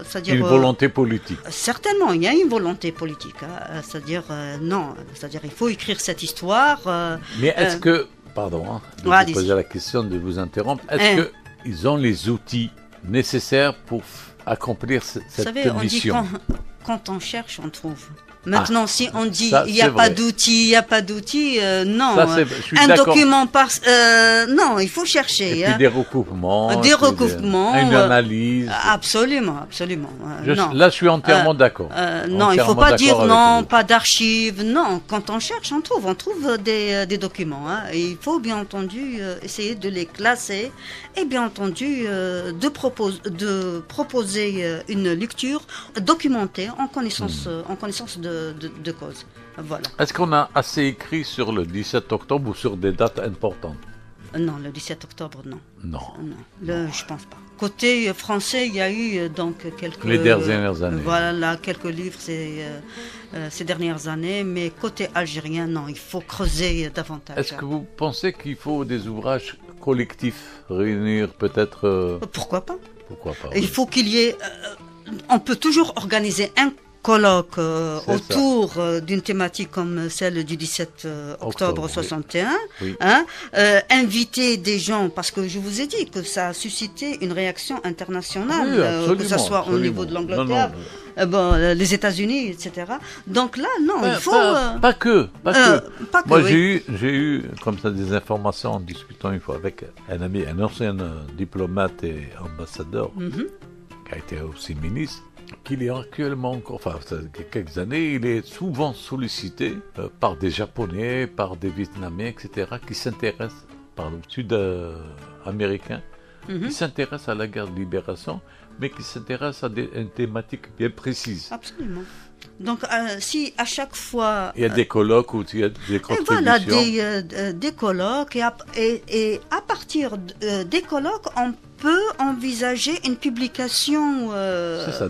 c'est-à-dire, une volonté politique. Certainement, il y a une volonté politique. Hein. C'est-à-dire, non, c'est-à-dire il faut écrire cette histoire. Mais est-ce que, pardon, de vous poser la question, de vous interrompre, est-ce qu'ils ont les outils nécessaires pour accomplir cette mission? On dit quand on cherche, on trouve. Maintenant, si on dit ça, il n'y a pas d'outils, non. Ça, je suis d'accord. Document non, il faut chercher. Et puis des recoupements. Une analyse. Absolument. Là, je suis entièrement d'accord. Non, il ne faut pas dire non, pas d'archives. Non, quand on cherche, on trouve. On trouve des documents. Hein. Et il faut bien entendu essayer de les classer et bien entendu de proposer une lecture documentée en connaissance de cause. Voilà. Est-ce qu'on a assez écrit sur le 17 octobre ou sur des dates importantes? Non, le 17 octobre, non. Non. Je pense pas. Côté français, il y a eu donc quelques... Les dernières années. Voilà, quelques livres ces dernières années, mais côté algérien, non, il faut creuser davantage. Est-ce que vous pensez qu'il faut des ouvrages collectifs, réunir peut-être... Pourquoi pas? Oui. Il faut qu'il y ait... on peut toujours organiser un colloque autour d'une thématique comme celle du 17 octobre 61, oui. Hein, inviter des gens, parce que je vous ai dit que ça a suscité une réaction internationale, que ce soit au niveau de l'Angleterre, les États-Unis, etc. Donc là, non, il faut... Pas que. Moi, j'ai eu comme ça des informations en discutant une fois avec un ami, un ancien diplomate et ambassadeur, qui a été aussi ministre, qu'il est actuellement encore, quelques années, il est souvent sollicité par des Japonais, par des Vietnamiens, etc., qui s'intéressent, par le Sud-Américains, qui s'intéressent à la guerre de libération, mais qui s'intéressent à une thématique bien précise. Absolument. Donc, si à chaque fois... Il y a des colloques ou il y a des contributions. Voilà, des colloques, et à partir des colloques, on peut envisager une publication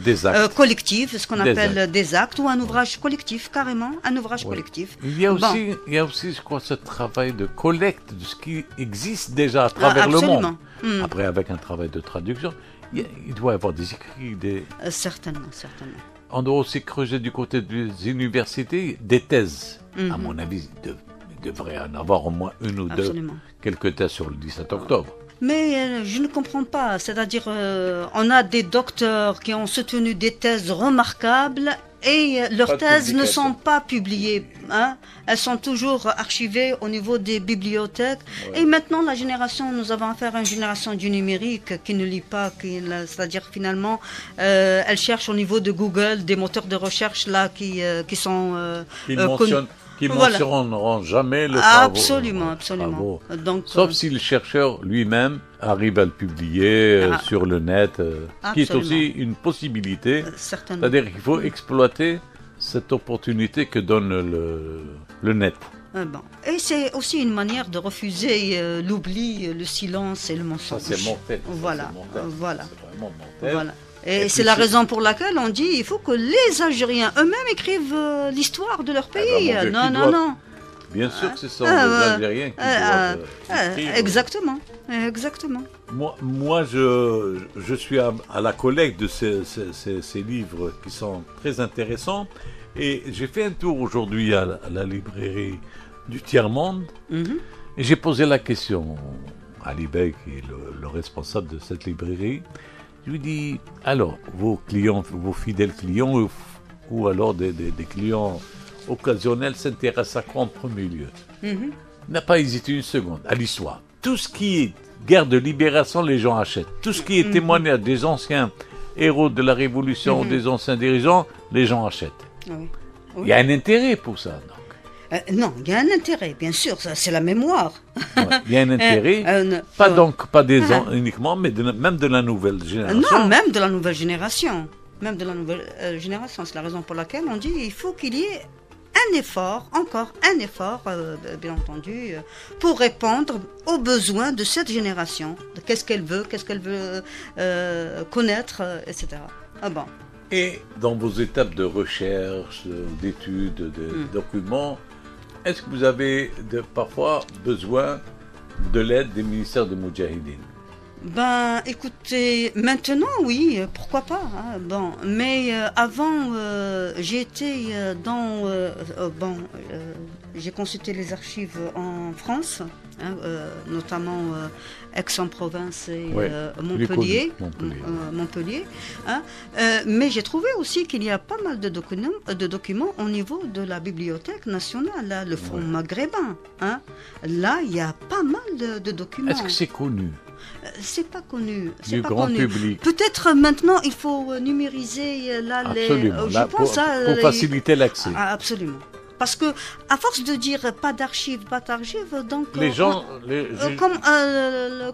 des actes. Collective, ce qu'on appelle des actes, ou un ouvrage collectif, carrément, un ouvrage collectif. Il y a aussi, je crois, ce travail de collecte de ce qui existe déjà à travers le monde. Après, avec un travail de traduction, il doit y avoir des écrits, certainement. On doit aussi creuser du côté des universités des thèses. À mon avis, il devrait en avoir au moins une ou deux, quelques thèses sur le 17 octobre. Mais je ne comprends pas. C'est-à-dire, on a des docteurs qui ont soutenu des thèses remarquables et leurs thèses ne sont pas publiées. Hein. Elles sont toujours archivées au niveau des bibliothèques. Ouais. Et maintenant, nous avons affaire à une génération du numérique qui ne lit pas. C'est-à-dire, finalement, elle cherche au niveau de Google des moteurs de recherche là qui sont qui mentionneront jamais le travail. Absolument. Donc, sauf si le chercheur lui-même arrive à le publier sur le net, qui est aussi une possibilité. C'est-à-dire qu'il faut exploiter cette opportunité que donne le net. Et c'est aussi une manière de refuser l'oubli, le silence et le mensonge. Ça, c'est mortel. Voilà. C'est vraiment mortel. Voilà. Et c'est la raison pour laquelle on dit qu'il faut que les Algériens eux-mêmes écrivent l'histoire de leur pays. Non. Bien sûr que ce sont les Algériens qui doivent écrire. Exactement. Moi je suis à la collecte de ces livres qui sont très intéressants. Et j'ai fait un tour aujourd'hui à la librairie du Tiers-Monde. Et j'ai posé la question à Ali Bey, qui est le responsable de cette librairie. Je lui dis, alors, vos clients, vos fidèles clients, ou alors des clients occasionnels s'intéressent à quoi en premier lieu? Il n'a pas hésité une seconde, à l'histoire. Tout ce qui est guerre de libération, les gens achètent. Tout ce qui est témoignage des anciens héros de la Révolution, des anciens dirigeants, les gens achètent. Oui. Il y a un intérêt pour ça, donc. Non, il y a un intérêt, bien sûr, ça, c'est la mémoire. Ouais, il y a un intérêt, pas des ans uniquement, mais même de la nouvelle génération. Non, même de la nouvelle génération. Même de la nouvelle génération. C'est la raison pour laquelle on dit qu'il faut qu'il y ait un effort, encore un effort, bien entendu, pour répondre aux besoins de cette génération. Qu'est-ce qu'elle veut connaître, etc. Ah bon. Et dans vos étapes de recherche, d'études, de documents, est-ce que vous avez parfois besoin de l'aide des ministères de Moudjahidine? Ben, écoutez, maintenant, oui, pourquoi pas. Hein, bon, mais avant, j'ai été j'ai consulté les archives en France, hein, notamment Aix-en-Provence et Montpellier. Hein, mais j'ai trouvé aussi qu'il y a pas mal de documents au niveau de la Bibliothèque nationale, là, le Fonds maghrébin. Hein. Là, il y a pas mal de documents. Est-ce que c'est connu? C'est pas connu. Du grand public. Peut-être maintenant il faut numériser pour faciliter l'accès. Absolument. Parce que à force de dire pas d'archives, donc les gens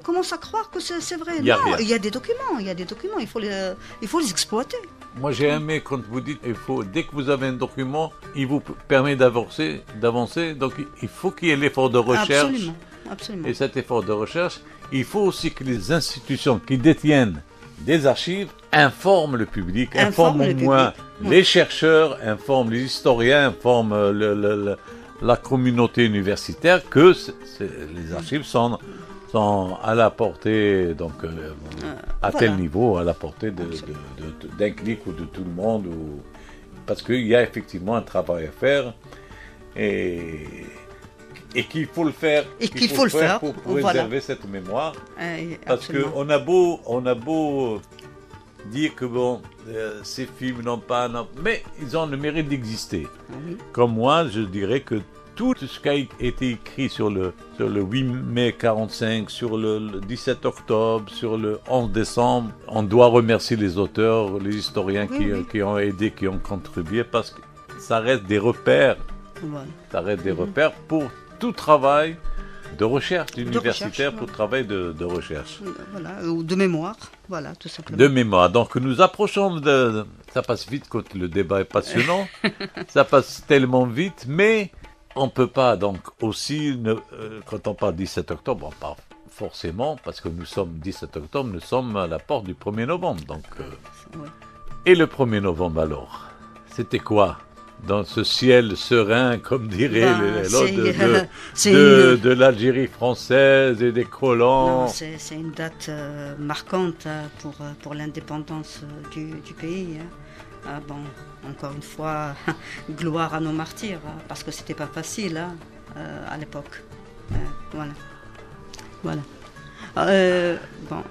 commencent à croire que c'est vrai. Il y a des documents, il faut les exploiter. Moi j'ai aimé quand vous dites dès que vous avez un document, il vous permet d'avancer, donc il faut qu'il y ait l'effort de recherche. Absolument. Et cet effort de recherche, il faut aussi que les institutions qui détiennent des archives informent le public, informent au moins les chercheurs, informent les historiens, informent la communauté universitaire que les archives sont à la portée, donc à tel niveau, à la portée d'un clic ou de tout le monde, parce qu'il y a effectivement un travail à faire et qu'il faut le faire, pour préserver cette mémoire, parce qu'on a beau dire que ces films mais ils ont le mérite d'exister. Comme moi, je dirais que tout ce qui a été écrit sur le 8 mai 45, sur le 17 octobre, sur le 11 décembre, on doit remercier les auteurs, les historiens qui ont aidé, qui ont contribué, parce que ça reste des repères. Ça reste des repères pour tout travail de recherche universitaire, pour travail de recherche. Voilà, ou de mémoire, voilà, tout simplement. De mémoire. Donc nous approchons ça passe vite quand le débat est passionnant, ça passe tellement vite, mais on ne peut pas donc aussi, quand on parle 17 octobre, on parle forcément, parce que nous sommes 17 octobre, nous sommes à la porte du 1er novembre. Donc, Et le 1er novembre alors, c'était quoi? Dans ce ciel serein, comme dirait l'autre, de l'Algérie française et des colons. C'est une date marquante pour l'indépendance du pays. Hein. Encore une fois, gloire à nos martyrs, parce que c'était pas facile à l'époque. Voilà.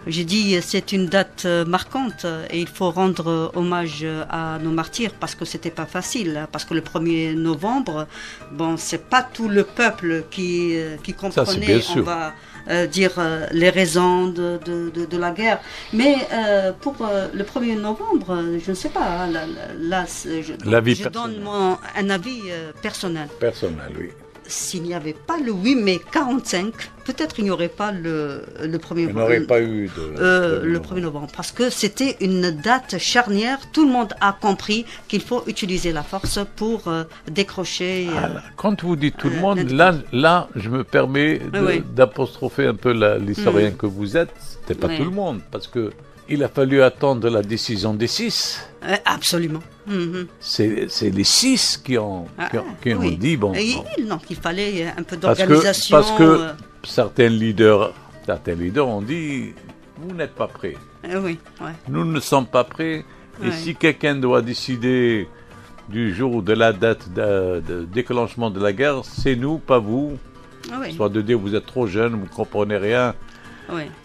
J'ai dit c'est une date marquante et il faut rendre hommage à nos martyrs parce que c'était pas facile, parce que le 1er novembre, c'est pas tout le peuple qui comprenait, on va dire les raisons de la guerre, mais pour le 1er novembre, je ne sais pas, je donne un avis personnel. Personnel, oui. S'il n'y avait pas le 8 mai 45, peut-être il n'y aurait pas le 1er novembre. Il n'y aurait pas eu le 1er novembre. Parce que c'était une date charnière. Tout le monde a compris qu'il faut utiliser la force pour décrocher. Quand vous dites tout le monde, là, je me permets d'apostropher un peu l'historien que vous êtes. C'était pas tout le monde. Parce que il a fallu attendre la décision des 6. Absolument. Mhm. C'est les 6 qui ont dit, bon... Donc il fallait un peu Parce d'organisation. que certains leaders ont dit, vous n'êtes pas prêts. Oui, ouais. Nous ne sommes pas prêts. Et si quelqu'un doit décider du jour de la date de déclenchement de la guerre, c'est nous, pas vous. Oui. Soit de dire, vous êtes trop jeunes, vous ne comprenez rien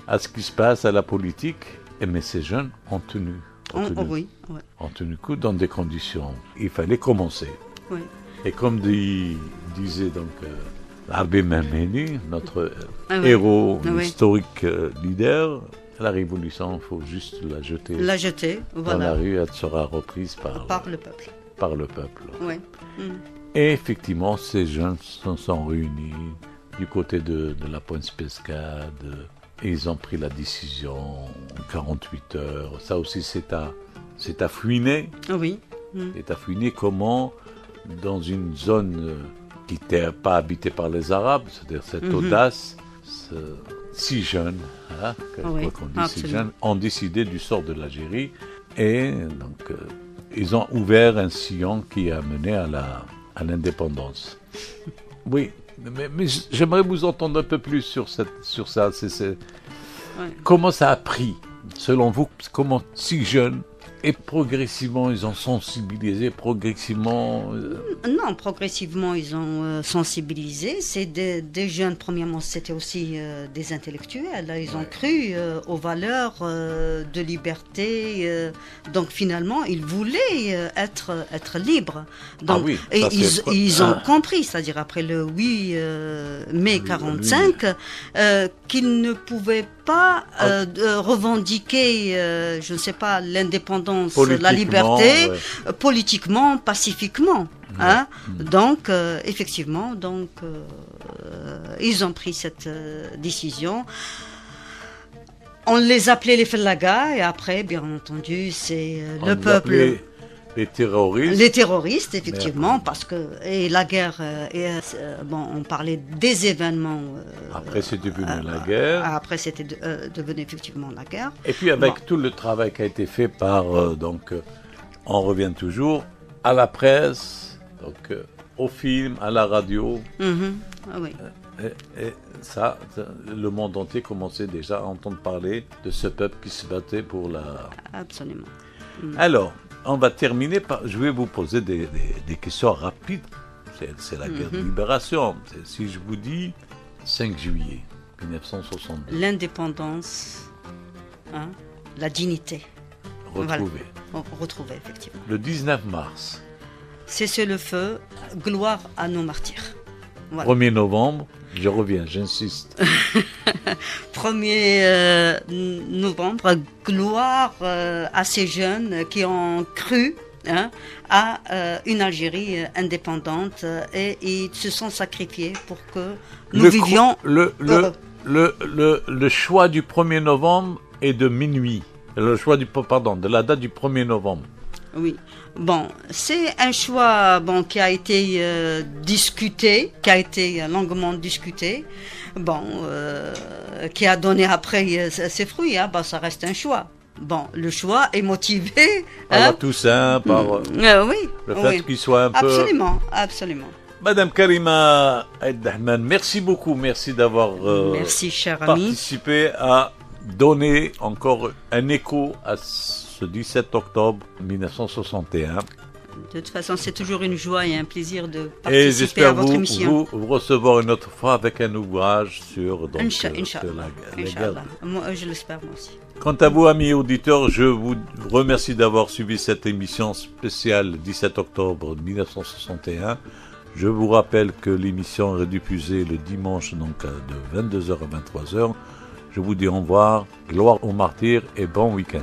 à ce qui se passe, à la politique. Mais ces jeunes ont tenu coup dans des conditions. Il fallait commencer. Oui. Et comme disait donc Arbi Mehmeni, notre héros historique leader, la révolution, il faut juste la jeter. Dans la rue, elle sera reprise par le peuple. Par le peuple. Oui. Et effectivement, ces jeunes se sont réunis du côté de la Pointe-Pescade. Et ils ont pris la décision en 48 heures. Ça aussi, c'est à fouiner. Oui. C'est à fouiner comment, dans une zone qui n'était pas habitée par les Arabes, c'est-à-dire cette audace, si jeunes, si jeunes, ont décidé du sort de l'Algérie. Et donc, ils ont ouvert un sillon qui a mené à l'indépendance. Oui. Mais j'aimerais vous entendre un peu plus sur ça. Comment ça a pris, selon vous, comment si jeunes, et progressivement ils ont sensibilisé, progressivement ils ont sensibilisé. C'est des jeunes, premièrement, c'était aussi des intellectuels. Là, ils ont cru aux valeurs de liberté. Donc finalement, ils voulaient être libres. Donc, ils ont compris, c'est-à-dire après le 8 mai 45, qu'ils ne pouvaient pas revendiquer, je ne sais pas, l'indépendance, la liberté, politiquement, pacifiquement. Donc, effectivement, ils ont pris cette décision. On les appelait les Fellagas, et après, bien entendu, c'est le peuple... Les terroristes. Les terroristes, effectivement, parce que la guerre, on parlait des événements. Après, c'est devenu la guerre. Après, c'était devenu effectivement la guerre. Et puis, avec tout le travail qui a été fait par, on revient toujours à la presse, donc au film, à la radio. Et ça, le monde entier commençait déjà à entendre parler de ce peuple qui se battait pour la... Absolument. Alors, on va terminer par... Je vais vous poser des questions rapides. C'est la guerre de libération. Si je vous dis 5 juillet 1962. L'indépendance, la dignité. Retrouvée. Voilà. Retrouvée, effectivement. Le 19 mars. Cessez le feu, gloire à nos martyrs. Voilà. 1er novembre, je reviens, j'insiste. 1er novembre, gloire à ces jeunes qui ont cru à une Algérie indépendante et ils se sont sacrifiés pour que nous vivions heureux. Le choix du 1er novembre est de minuit. De la date du 1er novembre. Oui. Bon, c'est un choix qui a été discuté, qui a été longuement discuté, qui a donné après ses fruits. Ça reste un choix. Bon, le choix est motivé par la Toussaint, par le fait qu'il soit un peu... Absolument. Madame Karima Aïd-Dahman, merci beaucoup, merci d'avoir participé à donner encore un écho à ce 17 octobre 1961. De toute façon, c'est toujours une joie et un plaisir de participer à votre émission. Vous recevoir une autre fois avec un ouvrage sur, la guerre. Moi, je l'espère, moi aussi. Quant à vous, amis auditeurs, je vous remercie d'avoir suivi cette émission spéciale 17 octobre 1961. Je vous rappelle que l'émission est rediffusée le dimanche de 22h à 23h. Je vous dis au revoir, gloire aux martyrs et bon week-end.